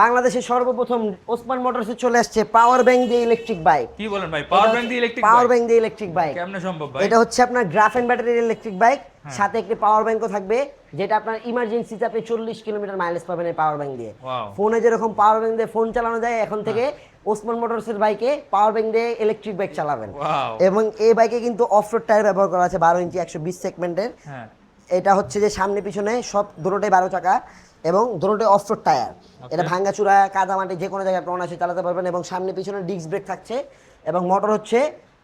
বাংলাদেশের সর্বপ্রথম ওসমান মোটরসে চলে আসছে পাওয়ার ব্যাংক দিয়ে ইলেকট্রিক বাইক। কি বলেন ভাই, পাওয়ার ব্যাংক দিয়ে ইলেকট্রিক পাওয়ার বাইক? ব্যাংক দিয়ে ইলেকট্রিক বাইক কেমনে সম্ভব ভাই? এটা হচ্ছে আপনার গ্রাফেন ব্যাটারির ইলেকট্রিক বাইক, সাথে একটি পাওয়ার ব্যাংকও থাকবে, যেটা আপনার ইমার্জেন্সিতে আপনি 40 কিলোমিটার মাইলেজ পাবেন এই পাওয়ার ব্যাংক দিয়ে। ওয়াও। ফোনে যেরকম পাওয়ার ব্যাংক দিয়ে ফোন চালানো যায়, এখন থেকে ওসমান মোটরসের বাইকে পাওয়ার ব্যাংক দিয়ে ইলেকট্রিক বাইক চালাবেন। ওয়াও। এবং এই বাইকে কিন্তু অফরোড টায়ার ব্যবহার করা আছে 12 ইঞ্চি 120 সেগমেন্টের। হ্যাঁ। এটা হচ্ছে যে সামনে পিছনে সব দুটোটাই 12 চাকা এবং দুটোটাই অফরোড টায়ার। এটা ভাঙ্গাচুরা কাদা মাটি যে কোনো জায়গায় অনায়াসে চালাতে পারবেন। এবং সামনে পিছনে ডিস্ক ব্রেক থাকছে এবং মোটর হচ্ছে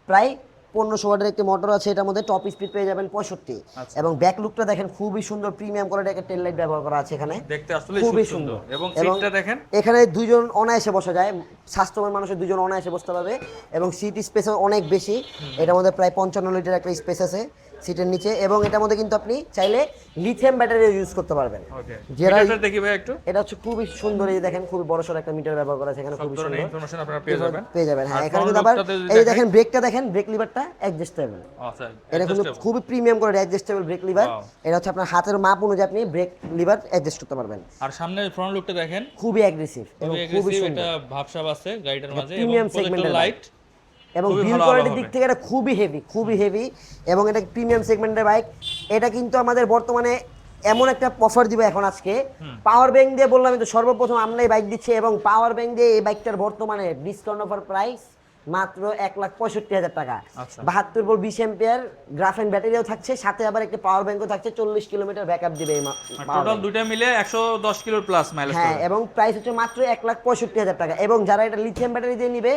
প্রায় 1500 ওয়াটের একটি মোটর আছে এটার মধ্যে। টপ স্পিড পেয়ে যাবেন 65। এবং ব্যাক লুকটা দেখেন খুবই সুন্দর, প্রিমিয়াম কোয়ালিটির একটা টেল লাইট ব্যবহার করা আছে এখানে, দেখতে আসলে খুবই সুন্দর। সুন্দর। এবং সিটটা দেখেন, এখানে দুইজন অনায়াসে বসা যায়, স্বাস্থ্যবান মানুষের দুজন অনায়াসে বসতে পারবে এবং সিট স্পেসও অনেক বেশি। এটার মধ্যে প্রায় 55 লিটার একটা স্পেস আছে সিটের নিচে। এবং এটার মধ্যে কিন্তু আপনি চাইলে লিথিয়াম ব্যাটারি ইউজ করতে পারবেন। ওকে, যেটা মিটারটা দেখি ভাই একটু। এটা হচ্ছে খুবই সুন্দর, এই দেখেন খুবই বড়সড় একটা মিটার ব্যবহার করা আছে এখানে, খুবই সুন্দর ইনফরমেশন আপনারা পেয়ে যাবেন। হ্যাঁ। আর এখানে front কিন্তু আবার lookটাতে যদি এই দেখেন ব্রেকটা দেখেন, ব্রেক লিভারটা অ্যাডজাস্টেবল। আচ্ছা, এটা কিন্তু adjustable। খুবই প্রিমিয়াম করে অ্যাডজাস্টেবল ব্রেক লিভার। Wow। এটা হচ্ছে আপনার হাতের মাপ অনুযায়ী আপনি ব্রেক লিভার অ্যাডজাস্ট করতে পারবেন। আর সামনের ফ্রন্ট লুকটা দেখেন, খুবই অ্যাগ্রেসিভ এবং খুবই খুবই aggressive, সুন্দর এটা ভাবসাব আছে গাড়িটার মাঝে এবং প্রিমিয়াম প্রজেক্টর সেগমেন্টের লাইট। এবং খুবই বিল ভালো কোয়ালিটির আলো দিক হবে। থেকে এটা খুবই হেভি এবং এটা প্রিমিয়াম সেগমেন্টের বাইক। এটা কিন্তু আমাদের বর্তমানে এমন একটা অফার দিবে এখন আজকে, পাওয়ার ব্যাংক দিয়ে বললাম তো সর্বপ্রথম আমরা এই বাইক দিচ্ছি। এবং পাওয়ার ব্যাংক দিয়ে এই বাইকটার বর্তমানে ডিসকাউন্ট অফার প্রাইস মাত্র 1,65,000 টাকা। আচ্ছা। 72 ভোল্ট 20 অ্যাম্পিয়ার গ্রাফেন ব্যাটারিও থাকছে, সাথে আবার একটা পাওয়ার ব্যাংকও থাকছে, 40 কিলোমিটার ব্যাকআপ দিবে এই টোটাল দুইটা মিলে 110 কিলোর প্লাস মাইলেজ হ্যাঁ। পাবে। এবং প্রাইস হচ্ছে মাত্র 1,65,000 টাকা। এবং যারা এটা লিথিয়াম ব্যাটারি দিয়ে নিবে,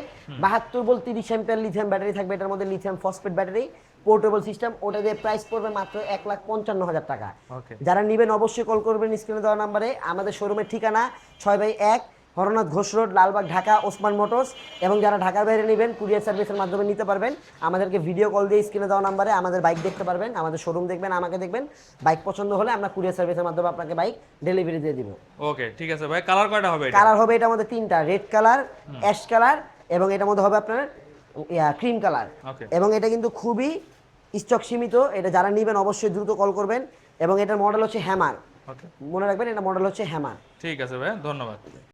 72 ভোল্ট 30 অ্যাম্পিয়ার লিথিয়াম ব্যাটারি থাকবে এটার মধ্যে, lithium phosphate battery portable system, ওটা দিয়ে প্রাইস পড়বে মাত্র 1,55,000 টাকা। ওকে। যারা নিবেন অবশ্যই কল করবেন স্ক্রিনে দেওয়া নাম্বারে। আমাদের শোরুমের ঠিকানা 6/1 হরনাথ ঘোষ রোড, লালবাগ, ঢাকা, ওসমান মোটরস। এবং যারা ঢাকার বাইরে নেবেন কুরিয়ার সার্ভিসের মাধ্যমে নিতে পারবেন। আমাদেরকে ভিডিও কল দিয়ে স্ক্রিনে দেওয়া নাম্বারে আমাদের বাইক দেখতে পারবেন, আমাদের শোরুম দেখবেন, আমাকে দেখবেন। বাইক পছন্দ হলে আমরা কুরিয়ার সার্ভিসের মাধ্যমে আপনাকে বাইক ডেলিভারি দিয়ে দিব। ওকে, ঠিক আছে ভাই। কালার কয়টা হবে এটা? কালার হবে এটার মধ্যে 3টা, রেড কালার, অ্যাশ কালার এবং এটার মধ্যে হবে আপনার ক্রিম কালার। ওকে। এবং এটা কিন্তু খুবই স্টক সীমিত, এটা যারা নেবেন অবশ্যই দ্রুত কল করবেন। এবং এটার মডেল হচ্ছে হ্যামার, ওকে, মনে রাখবেন এটা মডেল হচ্ছে হ্যামার। ঠিক আছে ভাই, ধন্যবাদ।